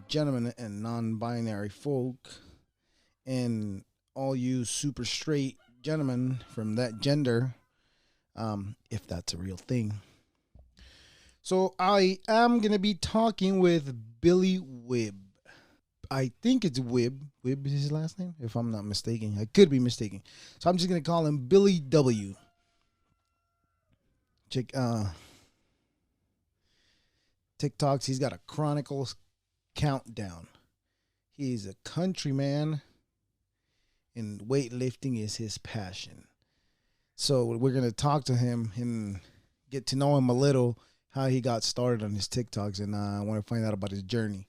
gentlemen and non-binary folk, and all you super straight gentlemen from that gender, if that's a real thing. So I am gonna be talking with Billy Wibb. I think it's Wibb. Wibb is his last name, if I'm not mistaken. I could be mistaken. So I'm just gonna call him Billy W. Check TikToks. He's got a Chronicles countdown. He's a countryman, and weightlifting is his passion. So we're gonna talk to him and get to know him a little, how he got started on his TikToks, and I want to find out about his journey.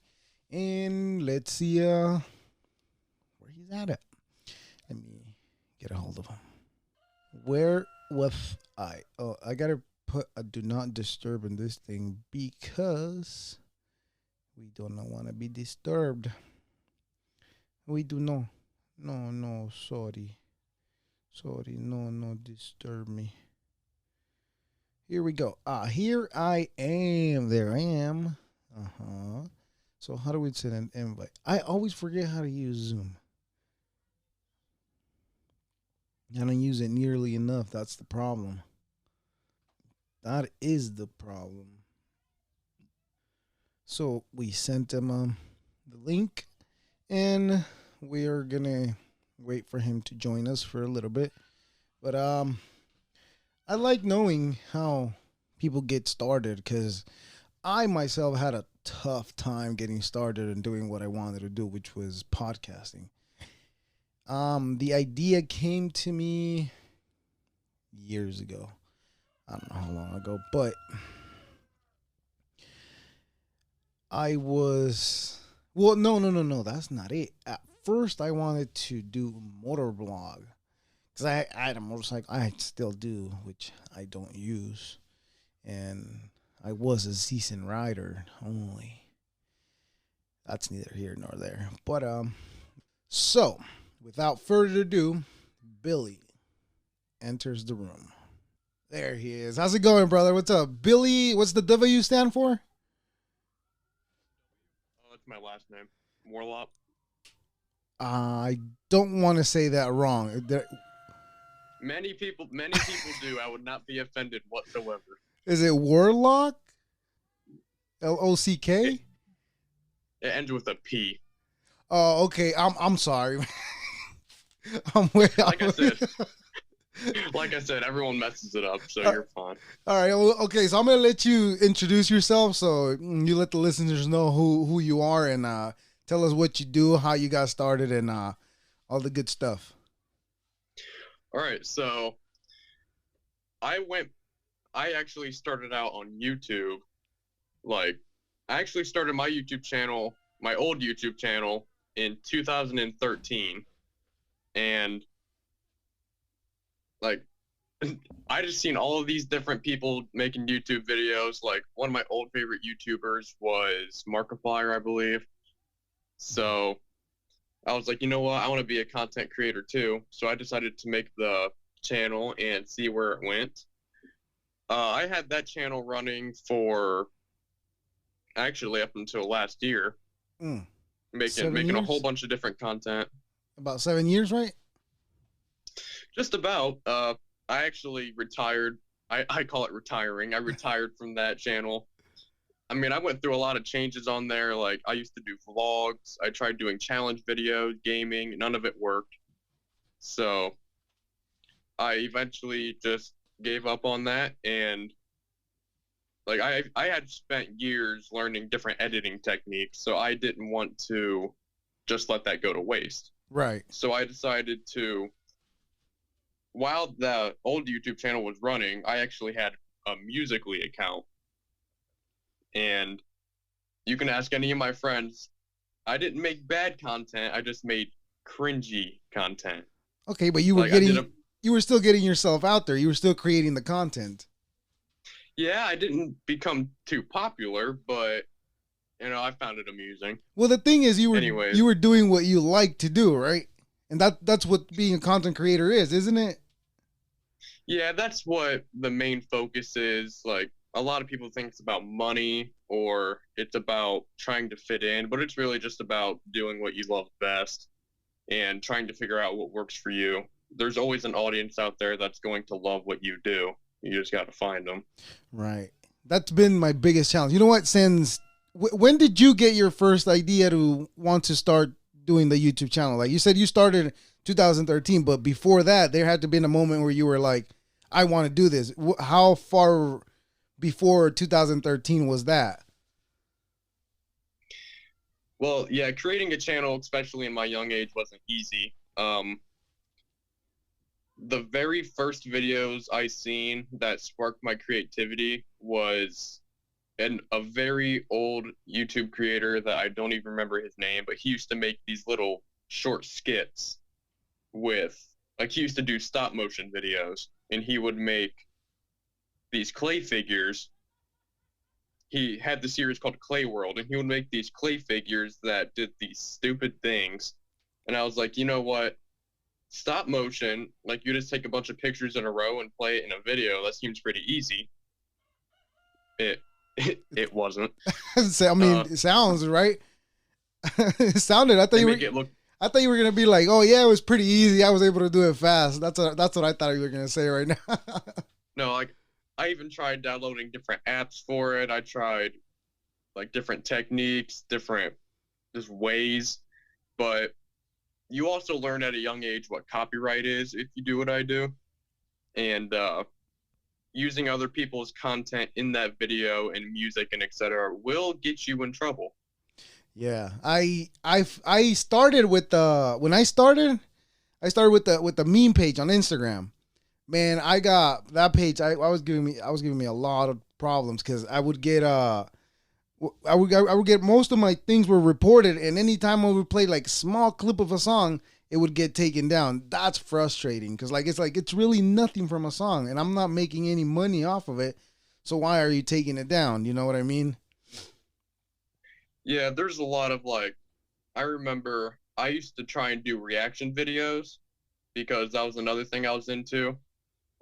And let's see where he's at. Let me get a hold of him. Where was I? Oh, I gotta put a do not disturb in this thing because we do not want to be disturbed. We do not. No, sorry. Sorry, no, disturb me. Here we go. Here I am. There I am. So how do we send an invite? I always forget how to use Zoom. I don't use it nearly enough. That's the problem. That is the problem. So we sent him the link, and we are gonna wait for him to join us for a little bit. But I like knowing how people get started because I myself had a tough time getting started and doing what I wanted to do, which was podcasting. The idea came to me years ago. I don't know how long ago, but no, that's not it. At first, I wanted to do motor blog because I had a motorcycle. I still do, which I don't use, and I was a seasoned rider only. That's neither here nor there. But so without further ado, Billy enters the room. There he is. How's it going, brother? What's up, Billy? What's the W stand for? Oh, it's my last name, Warlock. I don't want to say that wrong. Many people do. I would not be offended whatsoever. Is it Warlock? Lock? It ends with a P. Oh, okay. I'm sorry. Like I said, everyone messes it up, so you're fine. All right. Okay. So I'm gonna let you introduce yourself, so you let the listeners know who you are, and tell us what you do, how you got started, and all the good stuff. All right. So I actually started out on YouTube. Like, I actually started my YouTube channel, my old YouTube channel, in 2013, and like, I just seen all of these different people making YouTube videos. Like, one of my old favorite YouTubers was Markiplier, I believe. So I was like, you know what? I want to be a content creator too. So I decided to make the channel and see where it went. I had that channel running for actually up until last year, making a whole bunch of different content. About 7 years, right? Just about. I actually retired. I call it retiring. I retired from that channel. I mean, I went through a lot of changes on there. Like, I used to do vlogs. I tried doing challenge videos, gaming. None of it worked. So I eventually just gave up on that. And like, I had spent years learning different editing techniques. So I didn't want to just let that go to waste. Right. So I decided to, while the old YouTube channel was running, I actually had a Musical.ly account. And you can ask any of my friends, I didn't make bad content, I just made cringy content. Okay, but you were you were still getting yourself out there. You were still creating the content. Yeah, I didn't become too popular, but I found it amusing. Well, the thing is, you were doing what you like to do, right? And that's what being a content creator is, isn't it? Yeah, that's what the main focus is. Like, a lot of people think it's about money or it's about trying to fit in, but it's really just about doing what you love best and trying to figure out what works for you. There's always an audience out there that's going to love what you do. You just got to find them. Right. That's been my biggest challenge. You know what? Since when did you get your first idea to want to start doing the YouTube channel? Like you said, you started 2013, but before that, there had to be a moment where you were like, I want to do this. How far before 2013 was that? Well, yeah, creating a channel, especially in my young age, wasn't easy. The very first videos I seen that sparked my creativity was a very old YouTube creator that I don't even remember his name, but he used to make these little short skits with, like, he used to do stop motion videos, and he would make these clay figures. He had the series called Clay World, and he would make these clay figures that did these stupid things. And I was like, you know what? Stop motion, like you just take a bunch of pictures in a row and play it in a video. That seems pretty easy. It wasn't. I mean, it sounds right. It sounded. I thought you were gonna be like, oh yeah, it was pretty easy. I was able to do it fast. That's what I thought you were gonna say right now. No, like I even tried downloading different apps for it. I tried like different techniques, different just ways, but you also learn at a young age what copyright is if you do what I do, and using other people's content in that video and music and etc. will get you in trouble. Yeah, I started with the I started with the meme page on Instagram. Man, I got that page. I was giving me a lot of problems because I would get I would get most of my things were reported, and anytime I would play like small clip of a song, it would get taken down. That's frustrating because it's really nothing from a song, and I'm not making any money off of it. So why are you taking it down? You know what I mean? Yeah, there's a lot of like, I remember I used to try and do reaction videos because that was another thing I was into.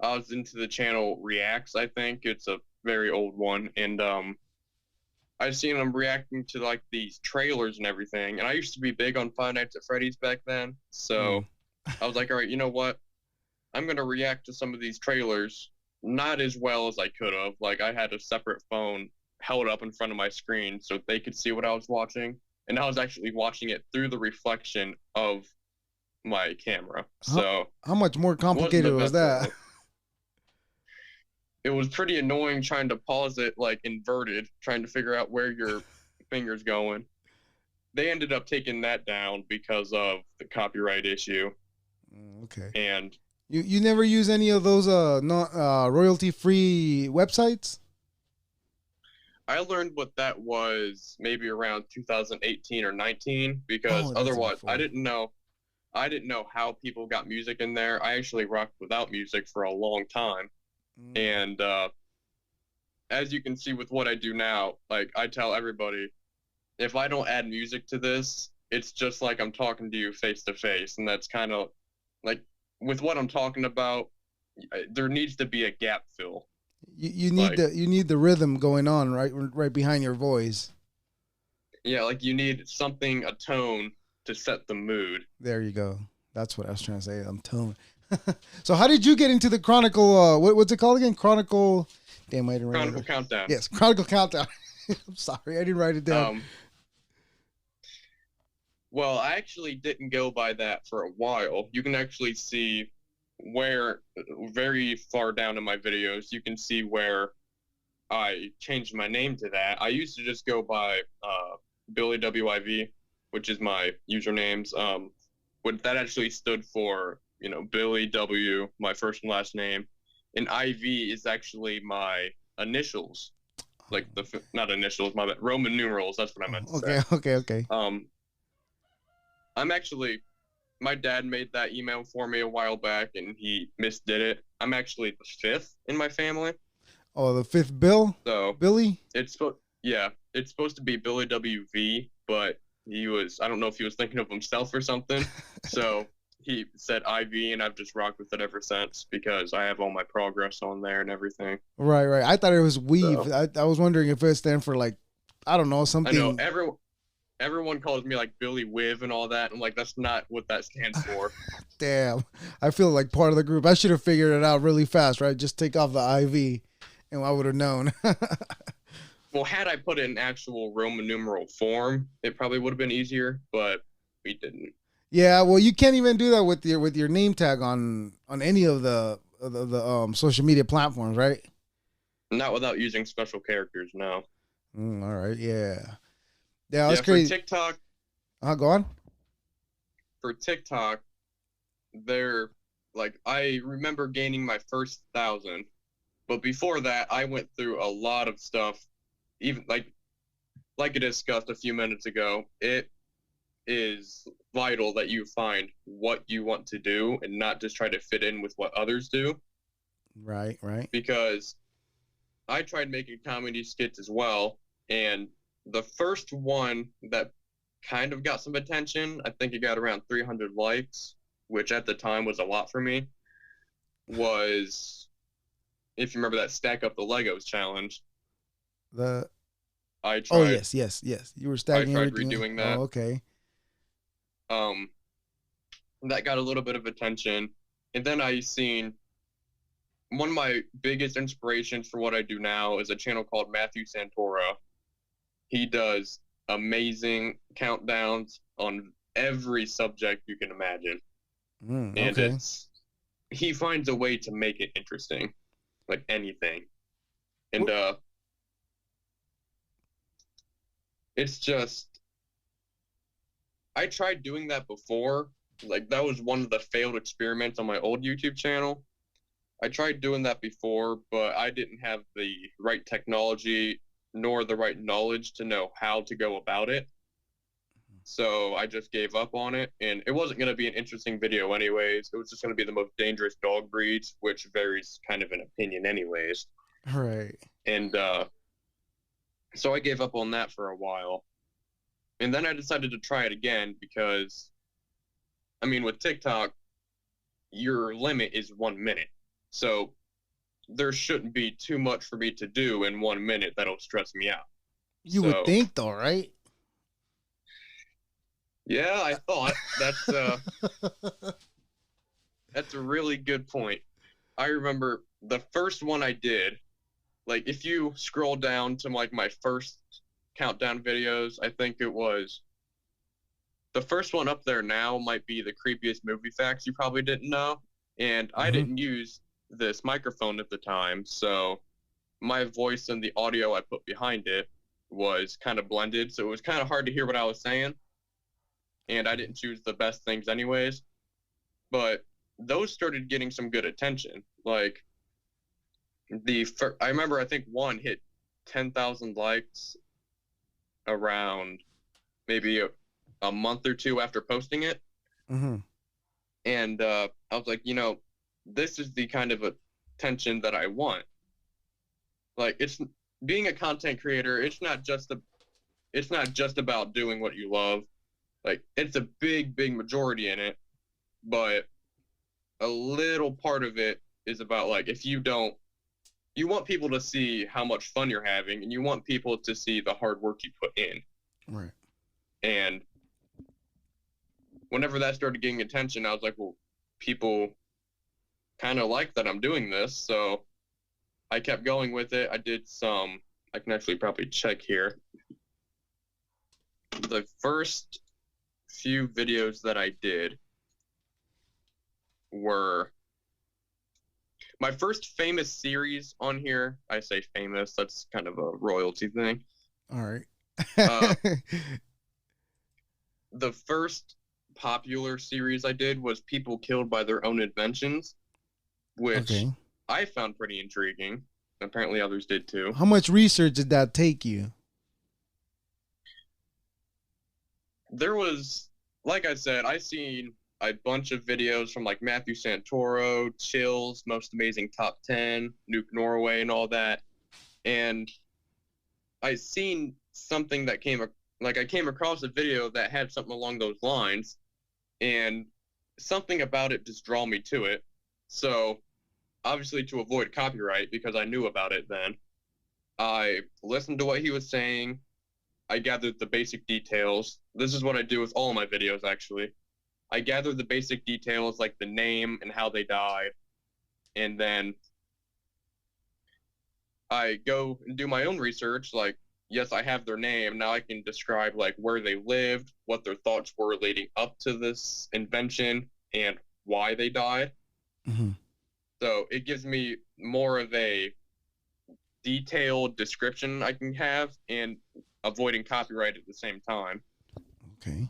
I was into the channel Reacts, I think. It's a very old one. And I've seen them reacting to like these trailers and everything. And I used to be big on Five Nights at Freddy's back then. So I was like, all right, you know what? I'm going to react to some of these trailers, not as well as I could have. Like I had a separate phone held up in front of my screen so they could see what I was watching. And I was actually watching it through the reflection of my camera. So how much more complicated was that? It was pretty annoying trying to pause it like inverted, trying to figure out where your finger's going. They ended up taking that down because of the copyright issue. Okay. And you never use any of those not royalty free websites? I learned what that was maybe around 2018 or 19 because otherwise I didn't know how people got music in there. I actually rocked without music for a long time. And as you can see with what I do now, like I tell everybody, if I don't add music to this, it's just like I'm talking to you face to face. And that's kind of like with what I'm talking about, there needs to be a gap fill. You need the rhythm going on right behind your voice. Yeah, like you need something, a tone to set the mood. There you go. That's what I was trying to say. I'm telling. So how did you get into the Chronicle? What's it called again? Chronicle. Damn, I didn't write it. Chronicle Countdown. Yes, Chronicle Countdown. I'm sorry, I didn't write it down. Well, I actually didn't go by that for a while. You can actually see where, very far down in my videos, you can see where I changed my name to that. I used to just go by Billy WIV, which is my usernames. What that actually stood for, Billy W, my first and last name, and IV is actually my initials, like not initials, my Roman numerals. That's what I meant to say. Okay. I'm actually, my dad made that email for me a while back, and he misdid it. I'm actually the fifth in my family. Oh, the fifth Bill? So Billy? It's supposed to be Billy WV, but I don't know if he was thinking of himself or something. So he said IV, and I've just rocked with it ever since because I have all my progress on there and everything. Right. I thought it was Weave. So, I was wondering if it stands for like I don't know, I know something. everyone calls me like Billy Wiv and all that. I'm like, that's not what that stands for. Damn, I feel like part of the group. I should have figured it out really fast, right? Just take off the IV, and I would have known. Well, had I put it in actual Roman numeral form, it probably would have been easier, but we didn't. Yeah, well, you can't even do that with your name tag on any of the social media platforms, right? Not without using special characters, no. All right, yeah, yeah, that's Yeah, for crazy. TikTok, Go on. for TikTok, they're like I remember gaining my first 1,000, but before that, I went through a lot of stuff. Even like I discussed a few minutes ago, it is vital that you find what you want to do and not just try to fit in with what others do. Right, right. Because I tried making comedy skits as well, and the first one that kind of got some attention, I think it got around 300 likes, which at the time was a lot for me, was, if you remember that Stack Up the Legos challenge, The I Oh tried yes, yes, yes. You were I stacking tried everything. redoing Oh, that. okay. Um, that got a little bit of attention. And then I seen one of my biggest inspirations for what I do now is a channel called Matthew Santoro. He does amazing countdowns on every subject you can imagine. And Okay. he finds a way to make it interesting, like anything. And What- it's just I tried doing that before. Like that was one of the failed experiments on my old YouTube channel. I tried doing that before, but I didn't have the right technology nor the right knowledge to know how to go about it. So I just gave up on it, and it wasn't going to be an interesting video anyways. It was just going to be the most dangerous dog breeds, which varies kind of in opinion anyways. Right. And so I gave up on that for a while. And then I decided to try it again because, I mean, with TikTok, your limit is 1 minute. So there shouldn't be too much for me to do in 1 minute that'll stress me out. You would So think though, right? yeah, I thought that's a really good point. I remember the first one I did, like if you scroll down to like my first countdown videos, I think it was the first one up there now might be the creepiest movie facts you probably didn't know. And I Hmm. didn't use this microphone at the time, so my voice and the audio I put behind it was kind of blended, so it was kind of hard to hear what I was saying. And I didn't choose the best things anyways. But those started getting some good attention. Like I remember I think one hit 10,000 likes around maybe a month or two after posting it. Hmm. And I was like, this is the kind of attention that I want. Like it's being a content creator. It's not just about doing what you love. Like it's a big majority in it, but a little part of it is about like if you don't you want people to see how much fun you're having and you want people to see the hard work you put in. Right. And whenever that started getting attention, I was like, well, people kind of like that I'm doing this. So I kept going with it. I can actually probably check here. The first few videos that I did were my first famous series on here. I say famous, that's kind of a royalty thing. All right. Uh, the first popular series I did was People Killed by Their Own Inventions, which Okay. I found pretty intriguing. Apparently others did too. How much research did that take you? There was, like I said, I seen a bunch of videos from like Matthew Santoro, Chills, Most Amazing Top 10, Nuke Norway, and all that. And I seen something that I came across a video that had something along those lines, and something about it just draw me to it. So obviously to avoid copyright, because I knew about it then, I listened to what he was saying, I gathered the basic details. This is what I do with all my videos, actually. I gather the basic details like the name and how they died, and then I go and do my own research. Like, yes, I have their name. Now I can describe like where they lived, what their thoughts were leading up to this invention, and why they died. Mm-hmm. So it gives me more of a detailed description I can have and avoiding copyright at the same time. Okay.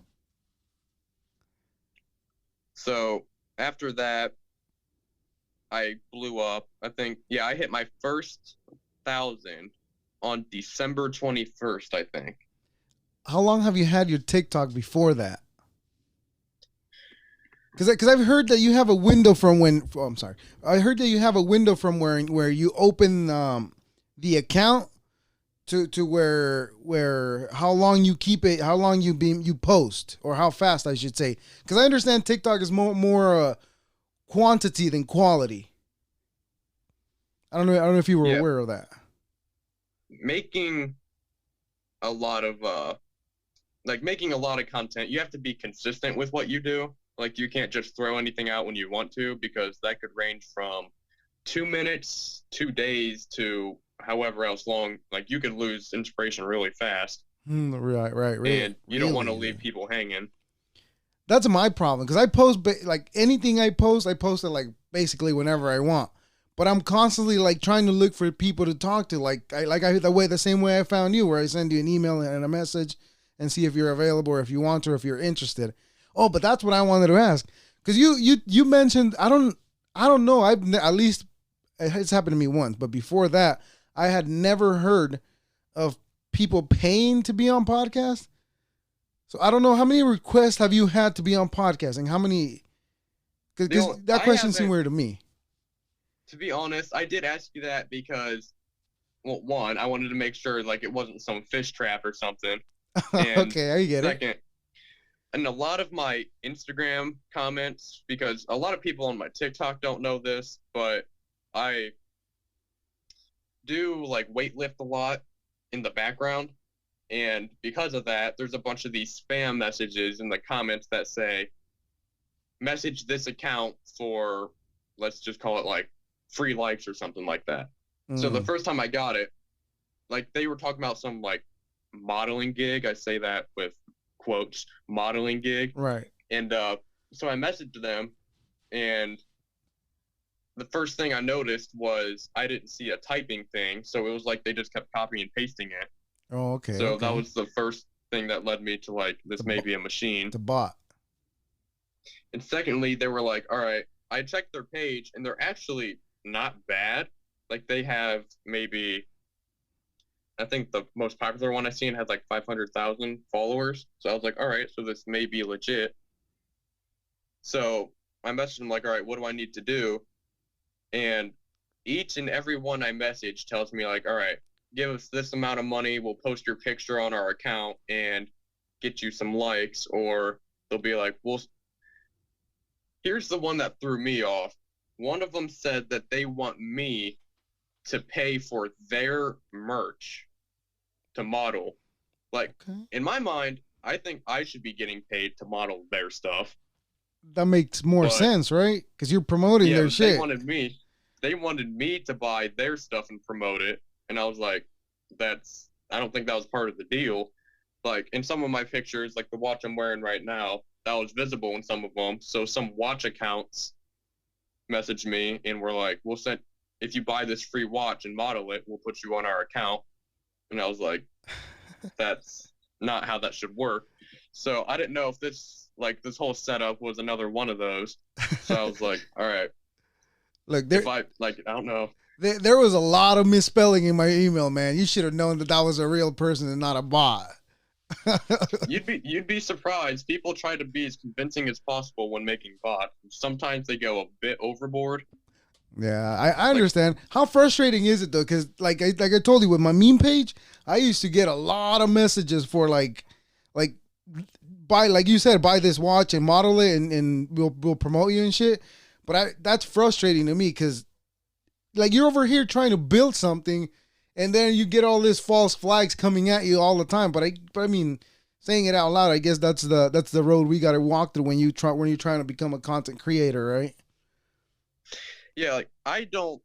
So after that, I blew up. I think, yeah, I hit my first 1,000 on December 21st, I think. How long have you had your TikTok before that? Because I've heard that you have a window from when. Oh, I'm sorry. I heard that you have a window from where you open the account to where how long you keep it, how long you post, or how fast I should say. Because I understand TikTok is more quantity than quality. I don't know if you were aware of that. Making a lot of making a lot of content, you have to be consistent with what you do. Like, you can't just throw anything out when you want to, because that could range from 2 minutes, 2 days, to however else long. Like, you could lose inspiration really fast. Right. And you don't want to leave people hanging. That's my problem, because I post like anything I post it like basically whenever I want. But I'm constantly like trying to look for people to talk to. The same way I found you, where I send you an email and a message and see if you're available or if you want to or if you're interested. Oh, but that's what I wanted to ask, because you mentioned I don't know, at least it's happened to me once, but before that I had never heard of people paying to be on podcasts. So I don't know, how many requests have you had to be on podcasting? How many? Because that question seemed weird to me. To be honest, I did ask you that because, well, one, I wanted to make sure like it wasn't some fish trap or something. And okay, I get it. And a lot of my Instagram comments, because a lot of people on my TikTok don't know this, but I do like weightlift a lot in the background. And because of that, there's a bunch of these spam messages in the comments that say, message this account for, let's just call it like free likes or something like that. So the first time I got it, like they were talking about some like modeling gig. I say that with quotes, modeling gig. Right. And so I messaged them, and the first thing I noticed was I didn't see a typing thing. So it was like they just kept copying and pasting it. Oh, okay. So that was the first thing that led me to like, this may be a machine. The bot. And secondly, they were like, all right, I checked their page and they're actually not bad. Like, they have maybe, I think the most popular one I've seen has like 500,000 followers. So I was like, all right, so this may be legit. So I messaged them like, all right, what do I need to do? And each and every one I message tells me like, all right, give us this amount of money. We'll post your picture on our account and get you some likes. Or they'll be like, well, here's the one that threw me off. One of them said that they want me to pay for their merch to model. Like, okay. In my mind, I think I should be getting paid to model their stuff. That makes more sense, right? Because you're promoting their shit. They wanted me to buy their stuff and promote it. And I was like, I don't think that was part of the deal. Like, in some of my pictures, like the watch I'm wearing right now, that was visible in some of them. So some watch accounts messaged me and were like, if you buy this free watch and model it, we'll put you on our account. And I was like, that's not how that should work. So I didn't know if this whole setup was another one of those. So I was like, all right. Look, I don't know. There was a lot of misspelling in my email, man. You should have known that was a real person and not a bot. You'd be surprised. People try to be as convincing as possible when making bots. Sometimes they go a bit overboard. Yeah, I understand. How frustrating is it though? Because like I told you with my meme page, I used to get a lot of messages for like buy, like you said, buy this watch and model it and we'll promote you and shit. But that's frustrating to me because like you're over here trying to build something and then you get all this false flags coming at you all the time. But I mean, saying it out loud, I guess that's the road we got to walk through when you're trying to become a content creator, right? Yeah, like I don't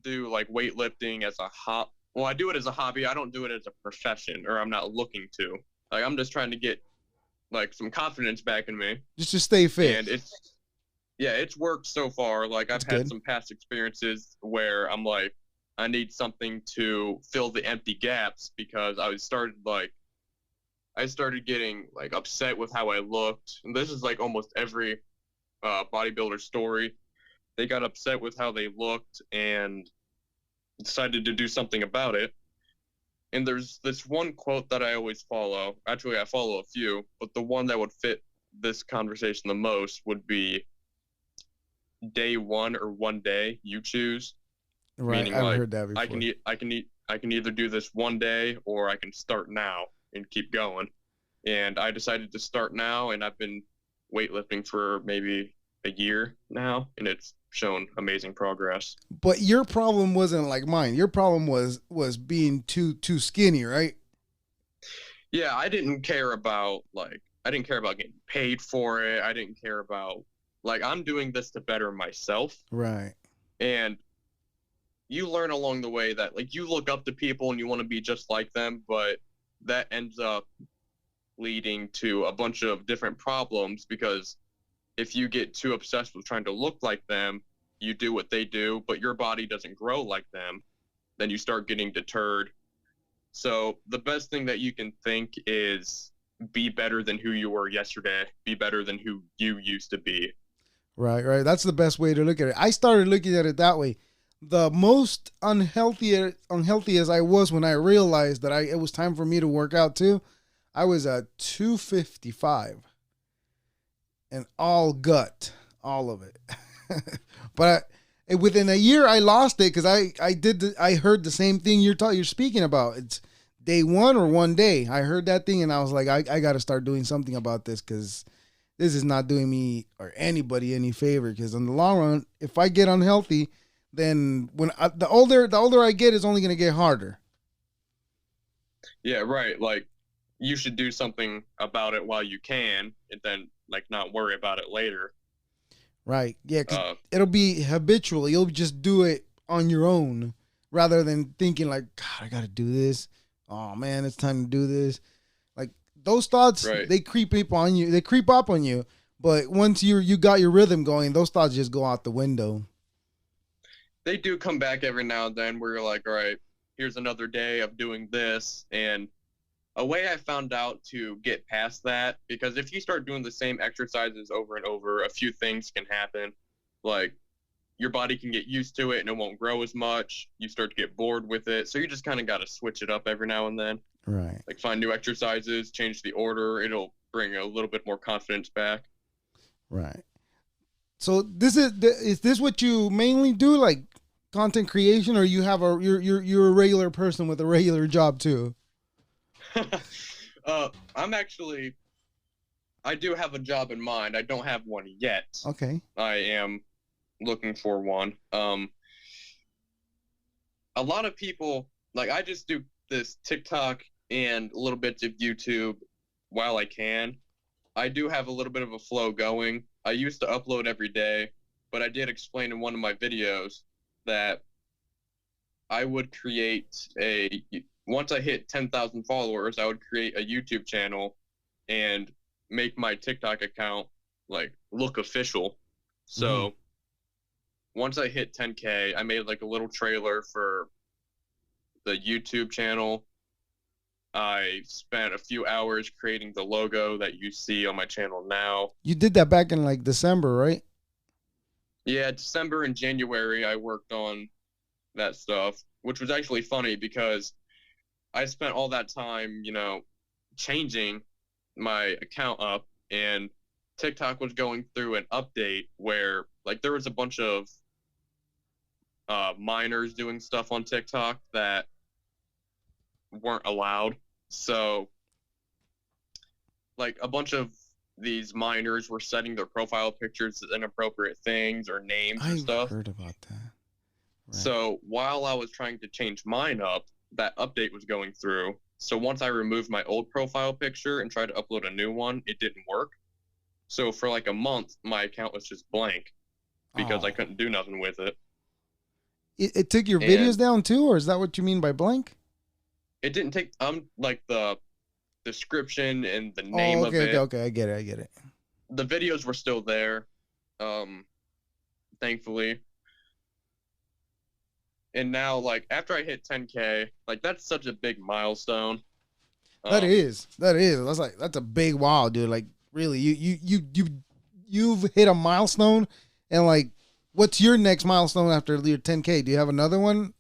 do like weightlifting as a hobby. Well, I do it as a hobby. I don't do it as a profession, or I'm not looking to. Like I'm just trying to get like some confidence back in me, Just to stay fit. and it's worked so far. Like That's I've had good. some past experiences where I'm like, I need something to fill the empty gaps because I started getting like upset with how I looked. And this is like almost every bodybuilder story. They got upset with how they looked and decided to do something about it. And there's this one quote that I always follow. Actually, I follow a few, but the one that would fit this conversation the most would be day one or one day you choose. Right. Meaning I've like heard that I can before. I can either do this one day or I can start now and keep going. And I decided to start now, and I've been weightlifting for maybe a year now, and it's shown amazing progress. But your problem wasn't like mine. Your problem was being too skinny, right? Yeah, I didn't care about getting paid for it. I didn't care about like I'm doing this to better myself. Right. And you learn along the way that like you look up to people and you want to be just like them, but that ends up leading to a bunch of different problems because if you get too obsessed with trying to look like them, you do what they do, but your body doesn't grow like them, then you start getting deterred. So the best thing that you can think is be better than who you were yesterday, be better than who you used to be. Right, right. That's the best way to look at it. I started looking at it that way. The most unhealthy as I was when I realized that it was time for me to work out too, I was at 255 and all gut, all of it. But within a year, I lost it because I heard the same thing you're speaking about. It's day one or one day. I heard that thing and I was like, I got to start doing something about this because this is not doing me or anybody any favor. Because in the long run, if I get unhealthy, then the older I get, it's only going to get harder. Yeah, right. Like you should do something about it while you can and then like not worry about it later. Right. Yeah, because Uh, it'll be habitual. You'll just do it on your own rather than thinking like, God, I got to do this. Oh man, it's time to do this. Like those thoughts, right. they creep up on you. They creep up on you. But once you got your rhythm going, those thoughts just go out the window. They do come back every now and then where you're like, all right, here's another day of doing this. And a way I found out to get past that, because if you start doing the same exercises over and over, a few things can happen. Like your body can get used to it and it won't grow as much. You start to get bored with it. So you just kind of got to switch it up every now and then. Right. Like find new exercises, change the order. It'll bring a little bit more confidence back. Right. So is this what you mainly do, like content creation, or you have you're a regular person with a regular job too? I'm actually, I do have a job in mind. I don't have one yet. Okay. I am looking for one. A lot of people, like, I just do this TikTok and little bits of YouTube while I can. I do have a little bit of a flow going. I used to upload every day, but I did explain in one of my videos that I would create once I hit 10,000 followers, I would create a YouTube channel and make my TikTok account like look official. So once I hit 10K, I made like a little trailer for the YouTube channel. I spent a few hours creating the logo that you see on my channel now. You did that back in like December, right? Yeah, December and January, I worked on that stuff, which was actually funny because I spent all that time, changing my account up, and TikTok was going through an update where like there was a bunch of minors doing stuff on TikTok that weren't allowed. So like a bunch of these minors were setting their profile pictures as inappropriate things or names or I've stuff. heard about that. Right. So while I was trying to change mine up, that update was going through. So once I removed my old profile picture and tried to upload a new one, it didn't work. So for like a month, my account was just blank because I Oh, couldn't do nothing with it. it took your videos And down too, or is that what you mean by blank? it didn't take like the description and the Oh, name of okay, okay, it. okay. I get it. I get it. The videos were still there, thankfully. And now, like after I hit 10K, like that's such a big milestone. That Um, is. That is. That's a big wow, dude. Like really, you've hit a milestone, and like, what's your next milestone after your 10K? Do you have another one?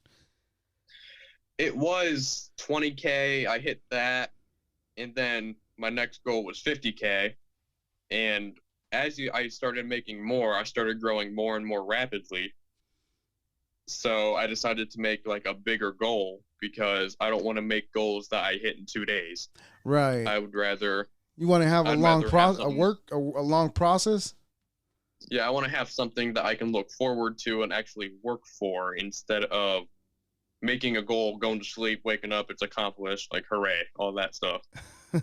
it was 20K. I hit that, and then my next goal was 50K. And I started making more, I started growing more and more rapidly. So I decided to make like a bigger goal because I don't want to make goals that I hit in 2 days. Right. I would rather You want to have a I'd long rather have something. a long process. Yeah, I want to have something that I can look forward to and actually work for instead of making a goal, going to sleep, waking up, it's accomplished, like hooray, all that stuff.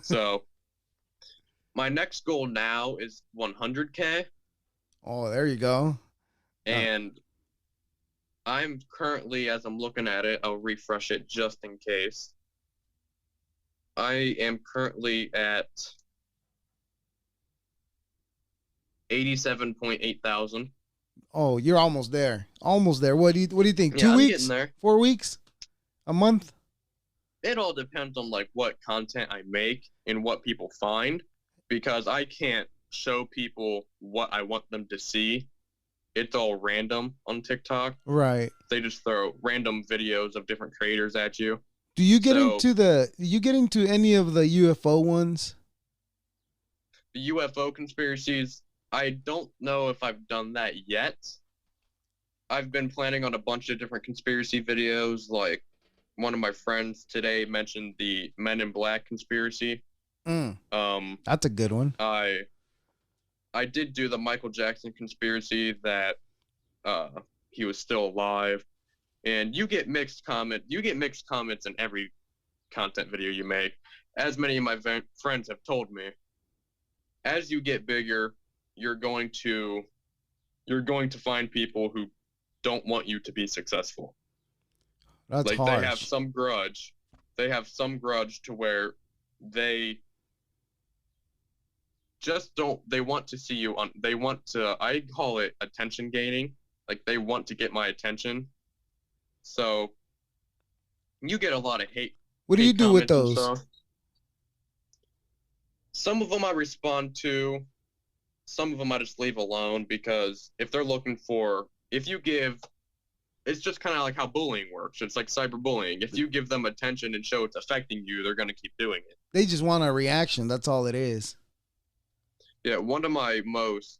So my next goal now is 100K, Oh, there you go. and I'm currently, as I'm looking at it, I'll refresh it just in case. I am currently at 87.8 thousand. Oh, you're almost there. Almost there. What do you think? Yeah, 2 I'm weeks? getting there. 4 weeks? A month? It all depends on like what content I make and what people find, because I can't show people what I want them to see. It's all random on TikTok. Right. They just throw random videos of different creators at you. Do you get So into any of the UFO ones? the UFO conspiracies, I don't know if I've done that yet. I've been planning on a bunch of different conspiracy videos. Like one of my friends today mentioned the Men in Black conspiracy. Mm, Um, that's a good one. I did do the Michael Jackson conspiracy that he was still alive, and you get mixed comments in every content video you make. As many of my friends have told me, as you get bigger, you're going to find people who don't want you to be successful. That's Like harsh. they have some grudge. They have some grudge to where they just don't they want to see you on they want to I call it attention gaining. Like they want to get my attention. So you get a lot of What do you hate do with comments and those? stuff. Some of them I respond to, some of them I just leave alone, because if they're looking for if you give it's just kind of like how bullying works. It's like cyberbullying. If you give them attention and show it's affecting you, they're going to keep doing it. They just want a reaction. That's all it is. Yeah, one of my most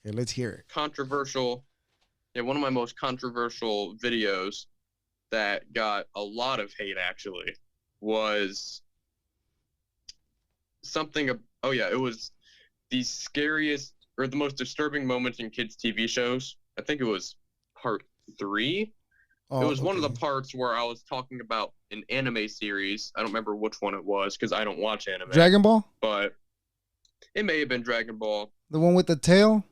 Okay, let's hear it. controversial one of my most controversial videos that got a lot of hate actually was it was the scariest or the most disturbing moments in kids TV shows. I think it was part 3. Oh, It was one of the okay. parts where I was talking about an anime series. I don't remember which one it was because I don't watch anime. Dragon Ball? But it may have been Dragon Ball. The one with the tail?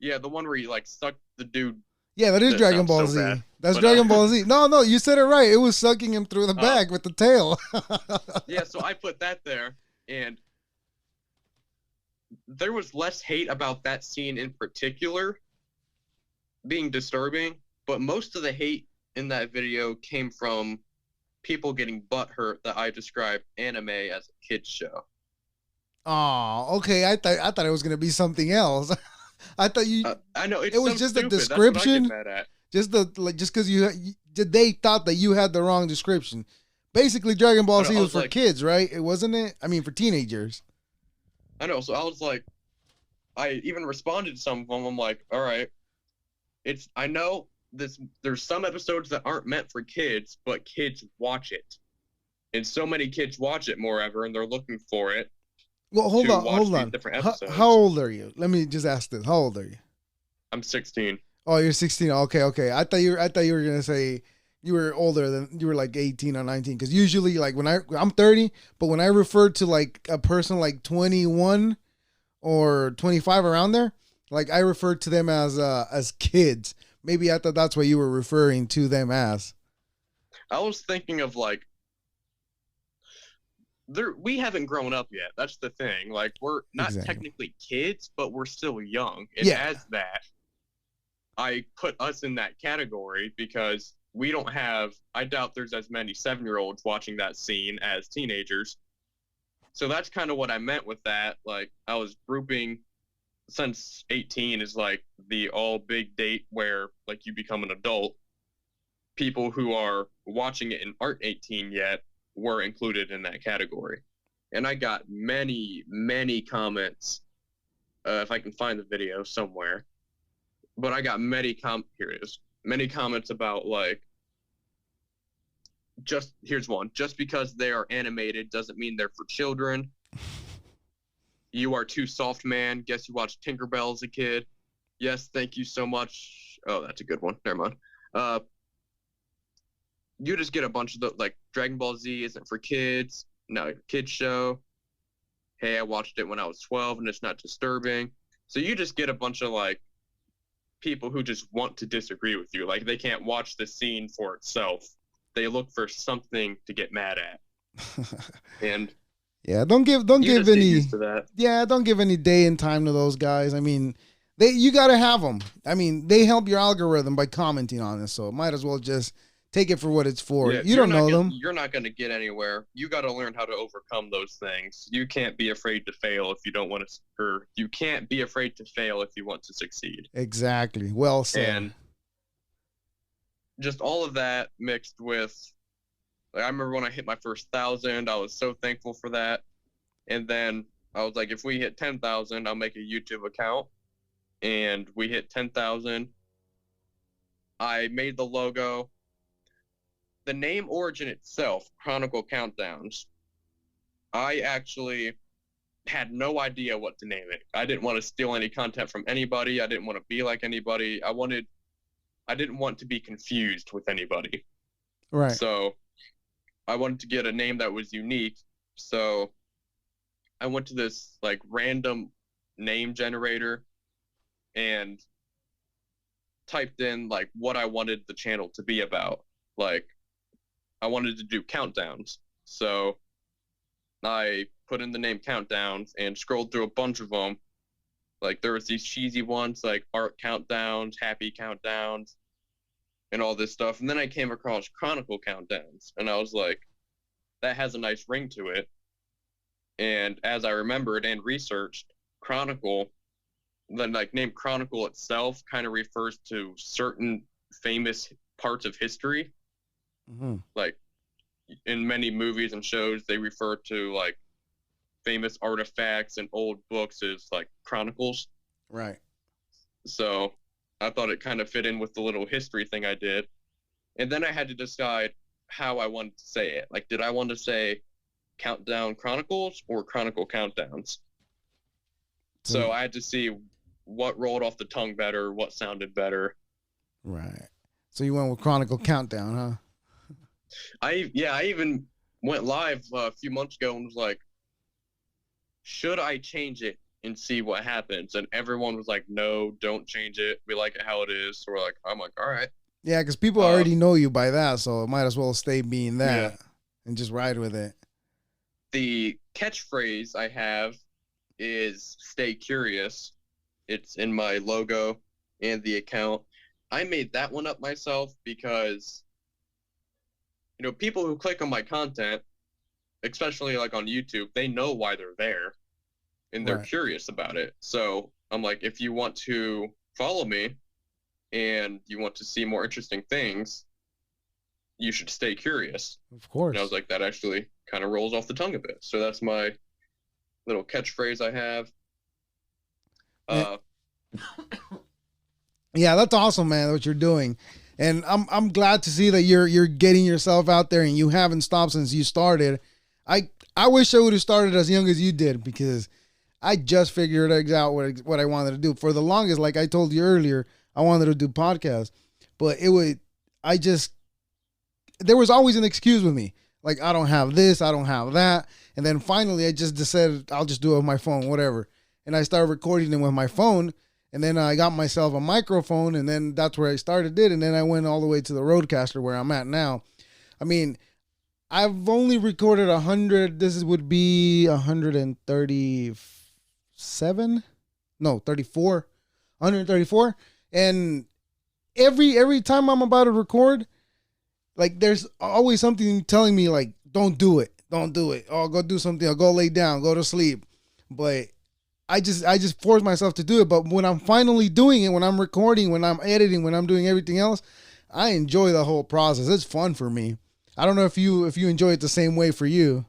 Yeah, the one where you like sucked the dude. Yeah, that is That Dragon sounds Ball so Z. bad. That's But, Dragon Ball Z. No, you said it right. It was sucking him through the back with the tail. Yeah, so I put that there, and there was less hate about that scene in particular being disturbing, but most of the hate in that video came from people getting butthurt that I described anime as a kid's show. Oh, okay. I thought it was gonna be something else. I thought I know it was so just stupid. a That's what I description. get mad at. Just because they thought that you had the wrong description. Basically, Dragon Ball Z was for kids, right? It wasn't it. I mean, for teenagers. I know. So I was like, I even responded to some of them. I'm like, all right, I know this. There's some episodes that aren't meant for kids, but kids watch it, and so many kids watch it, moreover, and they're looking for it. Well, hold on. Different episodes. How old are you? Let me just ask this. How old are you? I'm 16. Oh, you're 16. Okay. I thought you were gonna say you were older than you were like 18 or 19. Because usually, like I'm 30, but when I refer to like a person like 21 or 25 around there, like I refer to them as kids. Maybe I thought that's what you were referring to them as. I was thinking of like we haven't grown up yet. That's the thing. Like we're not Exactly. technically kids, but we're still young. And Yeah. as that, I put us in that category because we don't have I doubt there's as many 7-year-olds watching that scene as teenagers. So that's kind of what I meant with that. Like I was grouping since 18 is like the all big date where like you become an adult. People who are watching it and aren't 18 yet were included in that category. And I got many comments. If I can find the video somewhere, but I got here it is. Many comments about like just here's one. Just because they are animated doesn't mean they're for children. You are too soft, man. Guess you watched Tinkerbell as a kid. Yes, thank you so much. Oh, that's a good one. Never mind. Uh, you just get a bunch of the like Dragon Ball Z isn't for kids. No, kids show. Hey, I watched it when I was 12 and it's not disturbing. So you just get a bunch of like people who just want to disagree with you. Like they can't watch the scene for itself. They look for something to get mad at. And Yeah, don't give you just get any. used to that. Yeah, don't give any day and time to those guys. I mean, you got to have them. I mean, they help your algorithm by commenting on it, so might as well just take it for what it's for. Yeah, You don't know them. You're not gonna get anywhere. You got to learn how to overcome those things. You can't be afraid to fail if you don't want to, or you can't be afraid to fail if you want to succeed. Exactly. Well said. And just all of that mixed with, like, I remember when I hit my first 1,000, I was so thankful for that. And then I was like, if we hit 10,000, I'll make a YouTube account. And we hit 10,000. I made the logo. The name origin itself, Chronicle Countdowns, I actually had no idea what to name it. I didn't want to steal any content from anybody. I didn't want to be like anybody. I didn't want to be confused with anybody. Right. So I wanted to get a name that was unique. So I went to this like random name generator and typed in like what I wanted the channel to be about. Like I wanted to do countdowns. So I put in the name Countdowns and scrolled through a bunch of them. Like there was these cheesy ones like art countdowns, happy countdowns, and all this stuff. And then I came across Chronicle Countdowns and I was like, that has a nice ring to it. And as I remembered and researched, Chronicle, the like name Chronicle itself kind of refers to certain famous parts of history. Mm-hmm. Like in many movies and shows, they refer to like famous artifacts and old books as like chronicles. Right. So I thought it kind of fit in with the little history thing I did. And then I had to decide how I wanted to say it. Like, did I want to say Countdown Chronicles or Chronicle Countdowns? So I had to see what rolled off the tongue better, what sounded better. Right. So you went with Chronicle Countdown, huh? I even went live a few months ago and was like, should I change it and see what happens? And everyone was like, no, don't change it. We like it how it is. So I'm like, all right. Yeah, because people already know you by that, so it might as well stay being that and just ride with it. The catchphrase I have is stay curious. It's in my logo and the account. I made that one up myself because, you know, people who click on my content, especially like on YouTube, they know why they're there and they're curious about it. So I'm like, if you want to follow me and you want to see more interesting things, you should stay curious. Of course. And I was like, that actually kind of rolls off the tongue a bit. So that's my little catchphrase I have. Yeah, that's awesome, man, what you're doing. And I'm glad to see that you're getting yourself out there and you haven't stopped since you started. I wish I would have started as young as you did, because I just figured out what I wanted to do. For the longest, like I told you earlier, I wanted to do podcasts, but there was always an excuse with me. Like, I don't have this, I don't have that. And then finally I just decided I'll just do it with my phone, whatever. And I started recording it with my phone. And then I got myself a microphone, and then that's where I started it. And then I went all the way to the Rodecaster where I'm at now. I mean, I've only recorded 100. Would be 137? No, 34. 134. And every time I'm about to record, like, there's always something telling me, like, don't do it. Don't do it. Oh, go do something. Or go lay down. Go to sleep. But I just force myself to do it. But when I'm finally doing it, when I'm recording, when I'm editing, when I'm doing everything else, I enjoy the whole process. It's fun for me. I don't know if you enjoy it the same way for you.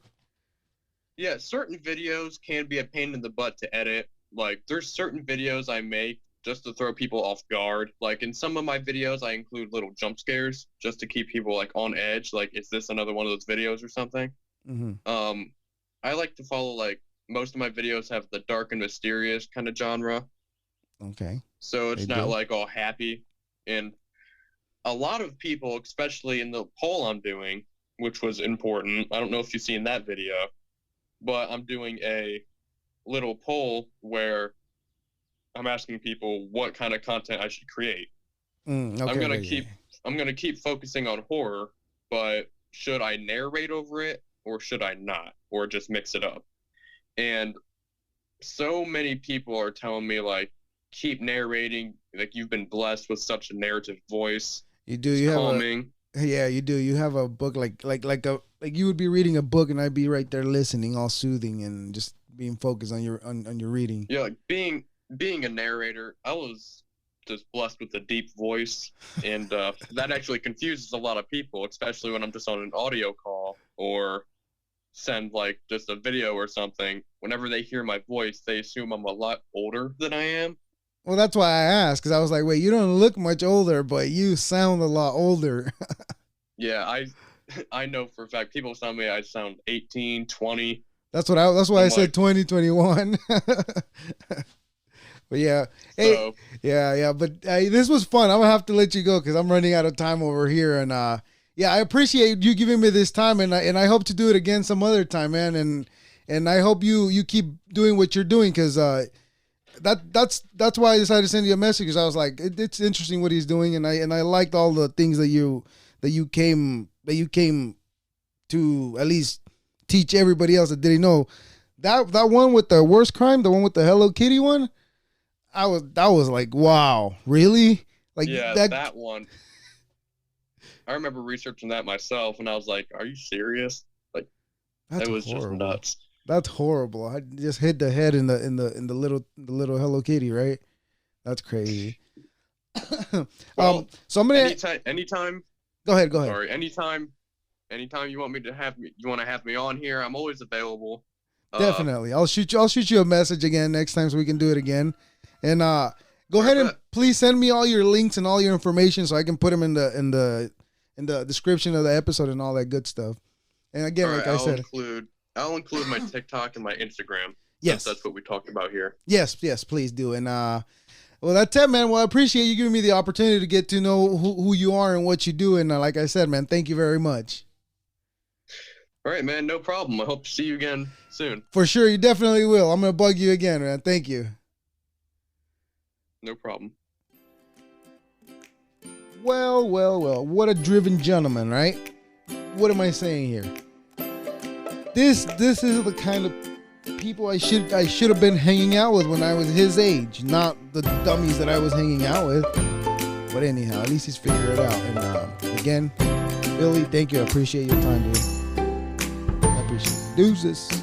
Yeah, certain videos can be a pain in the butt to edit. Like, there's certain videos I make just to throw people off guard. Like, in some of my videos, I include little jump scares just to keep people, like, on edge. Like, is this another one of those videos or something? Mm-hmm. I like to follow, like, most of my videos have the dark and mysterious kind of genre. Okay. So it's not like all happy. And a lot of people, especially in the poll I'm doing, which was important. I don't know if you've seen that video, but I'm doing a little poll where I'm asking people what kind of content I should create. Okay, I'm gonna keep focusing on horror, but should I narrate over it or should I not, or just mix it up? And so many people are telling me, like, keep narrating. Like, you've been blessed with such a narrative voice. You do. It's You calming. Yeah, you do. You have a book like you would be reading a book, and I'd be right there listening, all soothing and just being focused on your reading. Yeah, like being a narrator, I was just blessed with a deep voice, and that actually confuses a lot of people, especially when I'm just on an audio call or send, like, just a video or something. Whenever they hear my voice, they assume I'm a lot older than I am. Well, that's why I asked, because I was like, wait, you don't look much older, but you sound a lot older. Yeah, I know for a fact. People tell me I sound 18, 20. That's why I said 2021. But yeah, hey, yeah. But this was fun. I'm gonna have to let you go because I'm running out of time over here. And yeah, I appreciate you giving me this time, and I hope to do it again some other time, man. And I hope you keep doing what you're doing, because that's why I decided to send you a message, because I was like, it's interesting what he's doing, and I liked all the things that you came to at least teach everybody else that didn't know. That one with the worst crime, the one with the Hello Kitty one, that was like, wow, really? Like, yeah, that one. I remember researching that myself, and I was like, are you serious? Like, that was horrible. Just nuts. That's horrible. I just hit the head in the little Hello Kitty, right? That's crazy. Well, so I'm gonna anytime. Go ahead. Sorry, anytime you want to have me on here, I'm always available. Definitely. I'll shoot you a message again next time so we can do it again. And go ahead and please send me all your links and all your information so I can put them in the description of the episode and all that good stuff. And again, right, like I said, I'll include my TikTok and my Instagram. Yes, that's what we talked about here. Yes, please do. And well, that's it, man. Well, I appreciate you giving me the opportunity to get to know who you are and what you do. And like I said, man, thank you very much. All right, man. No problem. I hope to see you again soon. For sure. You definitely will. I'm going to bug you again, man. Thank you. No problem. Well. What a driven gentleman, right? What am I saying here? This is the kind of people I should have been hanging out with when I was his age, not the dummies that I was hanging out with. But anyhow, at least he's figured it out. And again, Billy, thank you. I appreciate your time, dude. I appreciate it. Deuces.